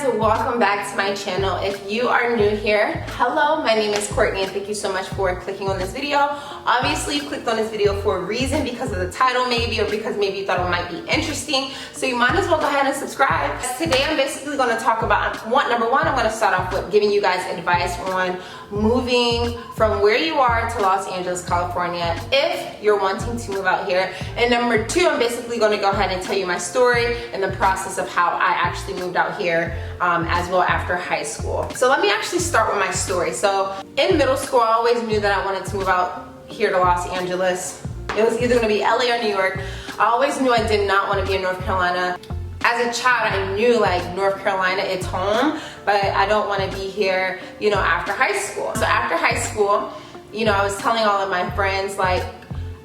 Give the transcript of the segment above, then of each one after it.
guys, welcome back to my channel. If you are new here, hello, my name is Courtney and thank you so much for clicking on this video. Obviously you clicked on this video for a reason, because of the title maybe, or because maybe you thought it might be interesting, so you might as well go ahead and subscribe. Today I'm basically going to talk about number one, I'm going to start off with giving you guys advice on moving from where you are to Los Angeles, California, if you're wanting to move out here. And number two, I'm basically going to go ahead and tell you my story and the process of how I actually moved out here as well after high school. So let me actually start with my story. So in middle school, I always knew that I wanted to move out here to Los Angeles. It was either going to be LA or New York. I always knew I did not want to be in North Carolina. As a child, I knew like North Carolina, it's home, but I don't want to be here, you know, after high school. So after high school, you know, I was telling all of my friends like,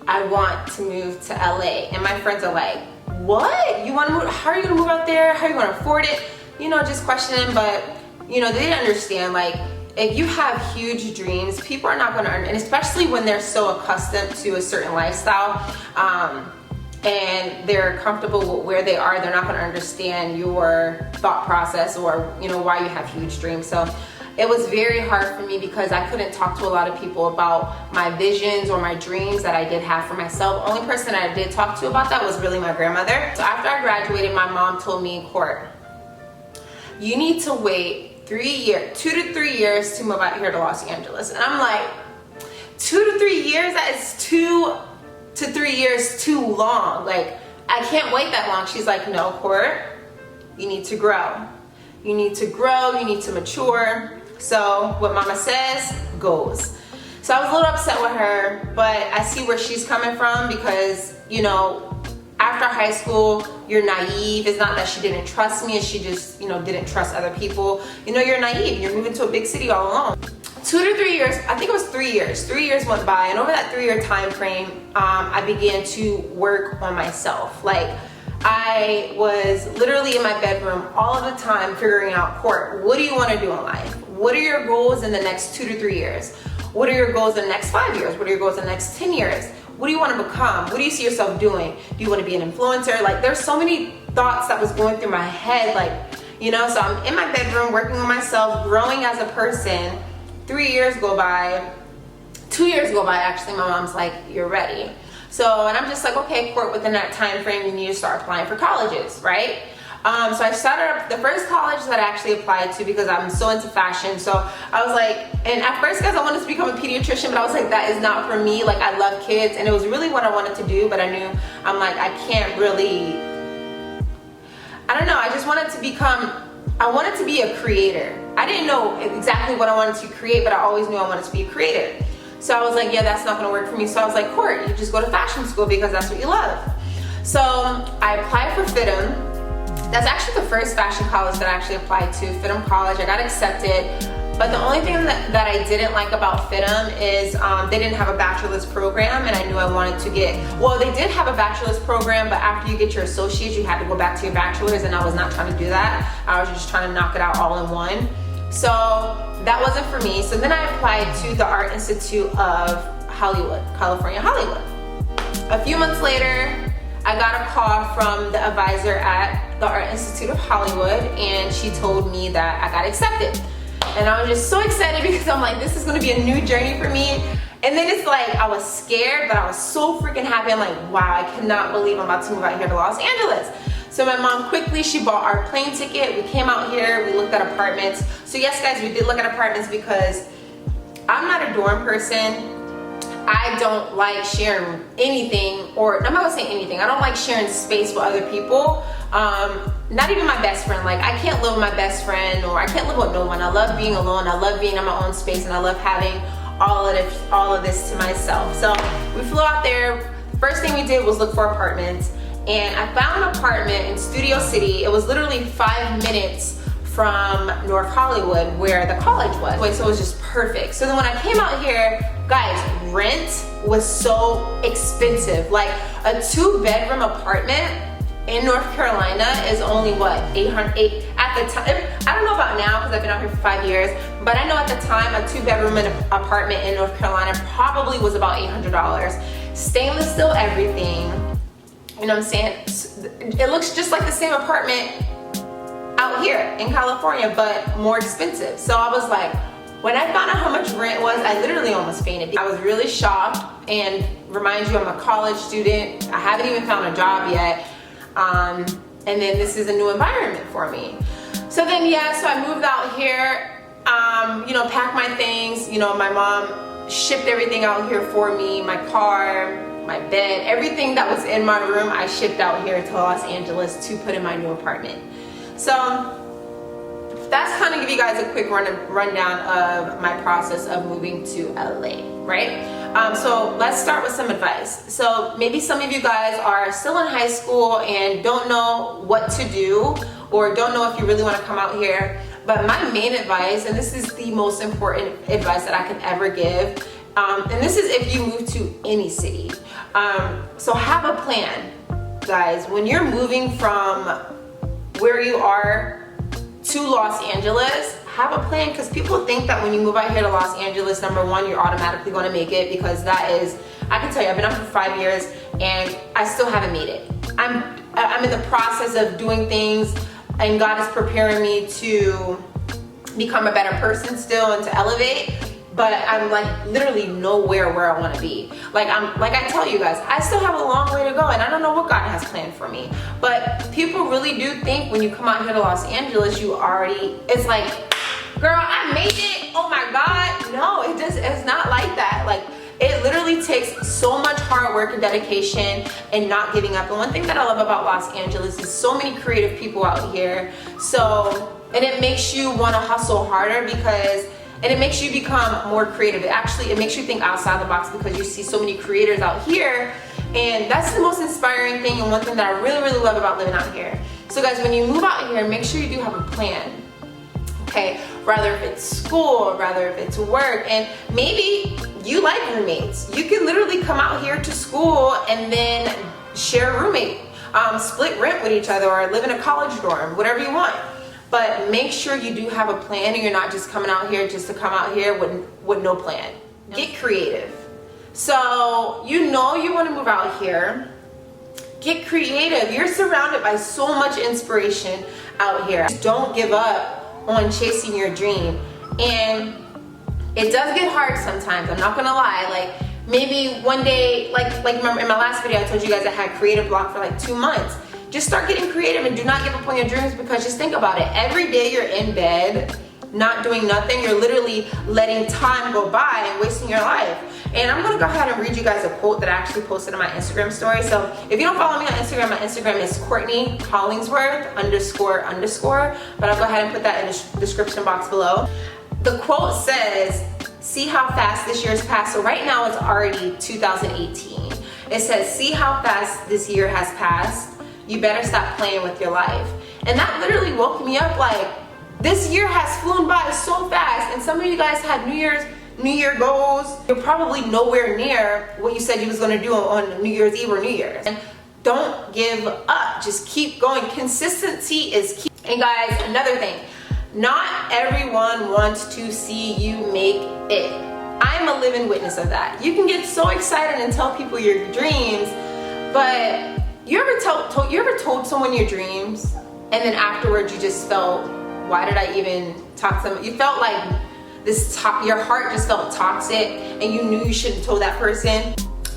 I want to move to LA. And my friends are like, what? You want to move? How are you going to move out there? How are you going to afford it? You know, just questioning, but you know, they didn't understand like, if you have huge dreams, people are not going to earn, and especially when they're so accustomed to a certain lifestyle, and they're comfortable with where they are, they're not going to understand your thought process or, you know, why you have huge dreams. So it was very hard for me because I couldn't talk to a lot of people about my visions or my dreams that I did have for myself. The only person I did talk to about that was really my grandmother. So after I graduated, my mom told me, Court, you need to wait 2 to 3 years to move out here to Los Angeles. And I'm like, 2 to 3 years? That is 2 to 3 years too long. Like, I can't wait that long. She's like, no, Court, you need to grow. You need to grow, you need to mature. So what mama says goes. So I was a little upset with her, but I see where she's coming from because, you know, after high school, you're naive. It's not that she didn't trust me, and she just, you know, didn't trust other people. You know, you're naive. You're moving to a big city all alone. 2 to 3 years, I think it was 3 years. 3 years went by, and over that 3-year time frame, I began to work on myself. Like, I was literally in my bedroom all of the time figuring out, Court, what do you want to do in life? What are your goals in the next 2 to 3 years? What are your goals in the next 5 years? What are your goals in the next 10 years? What do you want to become? What do you see yourself doing? Do you want to be an influencer? Like, there's so many thoughts that was going through my head, like, you know, so I'm in my bedroom working on myself, growing as a person. 3 years go by, 2 years go by actually. My mom's like, you're ready. So, and I'm just like, okay, Court, within that time frame, you need to start applying for colleges, right? So I started up the first college that I actually applied to because I'm so into fashion. So I was like, and at first, guys, I wanted to become a pediatrician, but I was like, that is not for me. Like, I love kids, and it was really what I wanted to do, but I knew, I'm like, I can't really, I don't know, I just wanted to become, I wanted to be a creator. I didn't know exactly what I wanted to create, but I always knew I wanted to be a creator. So I was like, yeah, that's not gonna work for me. So I was like, Court, you just go to fashion school because that's what you love. So I applied for FITM. That's actually the first fashion college that I actually applied to, FITM College. I got accepted, but the only thing that I didn't like about FITM is they didn't have a bachelor's program, and I knew I wanted to get, well, they did have a bachelor's program, but after you get your associates, you had to go back to your bachelor's, and I was not trying to do that. I was just trying to knock it out all in one. So that wasn't for me. So then I applied to the Art Institute of Hollywood, California, Hollywood. A few months later, I got a call from the advisor at the Art Institute of Hollywood, and she told me that I got accepted. And I was just so excited because I'm like, this is gonna be a new journey for me. And then it's like, I was scared, but I was so freaking happy. I'm like, wow, I cannot believe I'm about to move out here to Los Angeles. So my mom quickly, she bought our plane ticket. We came out here, we looked at apartments. So yes, guys, we did look at apartments because I'm not a dorm person. I don't like sharing anything, or I'm not gonna say anything. I don't like sharing space with other people. Not even my best friend. Like, I can't live with my best friend, or I can't live with no one. I love being alone. I love being in my own space, and I love having all of this to myself. So we flew out there. First thing we did was look for apartments, and I found an apartment in Studio City. It was literally 5 minutes from North Hollywood where the college was. So it was just perfect. So then when I came out here, guys, rent was so expensive. Like, a 2-bedroom apartment in North Carolina is only what, $800 at the time. I don't know about now because I've been out here for 5 years, but I know at the time a 2-bedroom apartment in North Carolina probably was about $800. Stainless steel everything. You know what I'm saying? It looks just like the same apartment out here in California, but more expensive. So I was like, when I found out how much rent was, I literally almost fainted. I was really shocked, and remind you, I'm a college student. I haven't even found a job yet. And then this is a new environment for me. So then, yeah, so I moved out here, you know, packed my things. You know, my mom shipped everything out here for me, my car, my bed, everything that was in my room, I shipped out here to Los Angeles to put in my new apartment. So that's kind of give you guys a quick rundown of my process of moving to LA, right? So let's start with some advice. So maybe some of you guys are still in high school and don't know what to do, or don't know if you really want to come out here. But my main advice, and this is the most important advice that I could ever give, and this is if you move to any city. So have a plan, guys. When you're moving from where you are to Los Angeles, have a plan, because people think that when you move out here to Los Angeles, number one, you're automatically going to make it, because that is, I can tell you, I've been out for 5 years and I still haven't made it. I'm in the process of doing things, and God is preparing me to become a better person still and to elevate. But I'm like literally nowhere where I want to be. Like I tell you guys, I still have a long way to go, and I don't know what God has planned for me. But people really do think when you come out here to Los Angeles, you already, it's like, girl, I made it, oh my God. No, it's not like that. Like, it literally takes so much hard work and dedication and not giving up. And one thing that I love about Los Angeles is so many creative people out here. So, and it makes you want to hustle harder, and it makes you become more creative. It makes you think outside the box, because you see so many creators out here, and that's the most inspiring thing, and one thing that I really, really love about living out here. So guys, when you move out here, make sure you do have a plan, okay? Rather if it's school, rather if it's work, and maybe you like roommates. You can literally come out here to school and then share a roommate, split rent with each other, or live in a college dorm, whatever you want. But make sure you do have a plan, and you're not just coming out here just to come out here with no plan. Get creative. So you know you want to move out here. Get creative. You're surrounded by so much inspiration out here. Don't give up on chasing your dream. And it does get hard sometimes, I'm not gonna lie. Like maybe one day, like remember in my last video I told you guys I had creative block for like 2 months. Just start getting creative and do not give up on your dreams, because just think about it. Every day you're in bed, not doing nothing, you're literally letting time go by and wasting your life. And I'm gonna go ahead and read you guys a quote that I actually posted on my Instagram story. So if you don't follow me on Instagram, my Instagram is Courtney Hollingsworth __. But I'll go ahead and put that in the description box below. The quote says, see how fast this year has passed. So right now it's already 2018. It says, see how fast this year has passed. You better stop playing with your life. And that literally woke me up. Like, this year has flown by so fast, and some of you guys had New Year goals. You're probably nowhere near what you said you was gonna do on New Year's Eve or New Year's. And don't give up, just keep going. Consistency is key. And guys, another thing, not everyone wants to see you make it. I'm a living witness of that. You can get so excited and tell people your dreams, but you ever told someone your dreams, and then afterwards you just felt, why did I even talk to them? You felt like your heart just felt toxic, and you knew you shouldn't have told that person.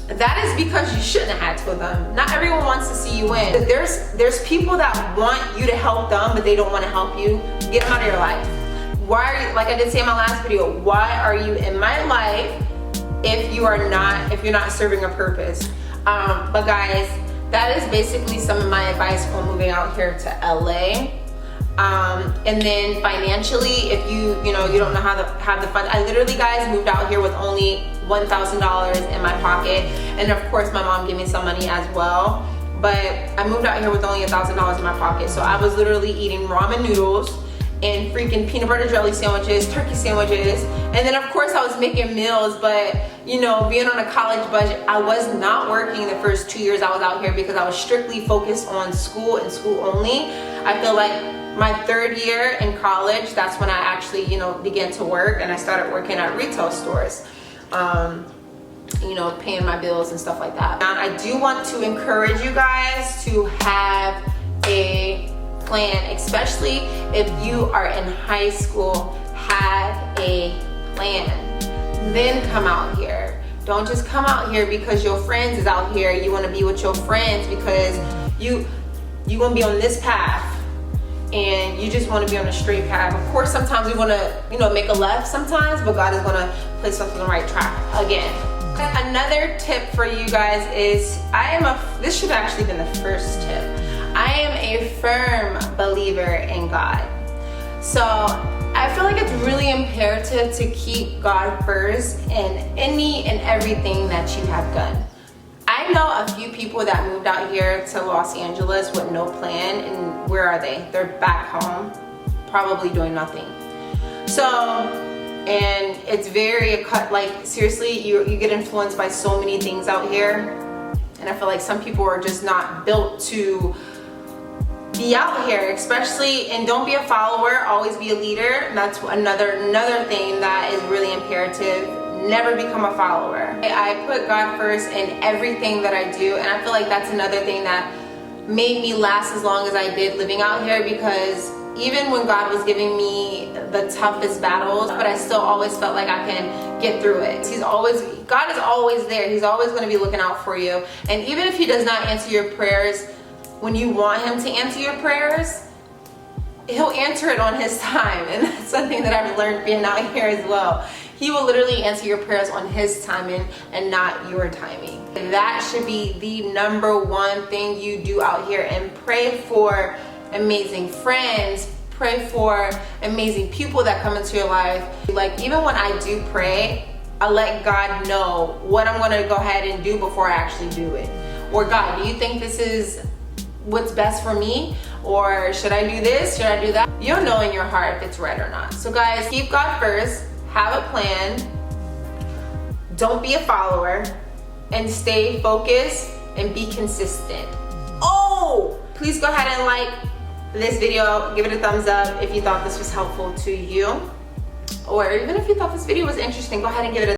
That is because you shouldn't have had told them. Not everyone wants to see you win. There's people that want you to help them, but they don't want to help you. Get them out of your life. Why are you, like I did say in my last video, why are you in my life if you're not serving a purpose? But guys, that is basically some of my advice on moving out here to LA. And then financially, if you don't know how to have the funds, I literally, guys, moved out here with only $1,000 in my pocket, and of course my mom gave me some money as well. But I moved out here with only $1,000 in my pocket, so I was literally eating ramen noodles and freaking peanut butter jelly sandwiches, turkey sandwiches, and then of course I was making meals. But being on a college budget, I was not working the first 2 years I was out here, because I was strictly focused on school and school only. I feel like my 3rd year in college, that's when I actually began to work, and I started working at retail stores, paying my bills and stuff like that. And I do want to encourage you guys to have a plan, especially if you are in high school. Have a plan. Then come out here. Don't just come out here because your friends is out here. You want to be with your friends because you want to be on this path and you just want to be on a straight path. Of course, sometimes we want to, make a left sometimes, but God is going to place us on the right track again. Another tip for you guys is, this should have actually been the first tip. I am a firm believer in God. So I feel like it's really imperative to keep God first in any and everything that you have done. I know a few people that moved out here to Los Angeles with no plan, and where are they? They're back home, probably doing nothing. So, and it's very seriously, you get influenced by so many things out here, and I feel like some people are just not built to be out here, especially, and don't be a follower, always be a leader. And that's another thing that is really imperative. Never become a follower. I put God first in everything that I do, and I feel like that's another thing that made me last as long as I did living out here, because even when God was giving me the toughest battles, but I still always felt like I can get through it. God is always there. He's always going to be looking out for you. And even if he does not answer your prayers when you want him to answer your prayers, he'll answer it on his time. And that's something that I've learned being out here as well. He will literally answer your prayers on his timing and not your timing. And that should be the number one thing you do out here. And pray for amazing friends. Pray for amazing people that come into your life. Like, even when I do pray, I let God know what I'm going to go ahead and do before I actually do it. Or, God, do you think this is what's best for me? Or should I do this? Should I do that? You'll know in your heart if it's right or not. So guys, keep God first. Have a plan. Don't be a follower. And stay focused and be consistent. Oh, please go ahead and like this video. Give it a thumbs up if you thought this was helpful to you. Or even if you thought this video was interesting, go ahead and give it a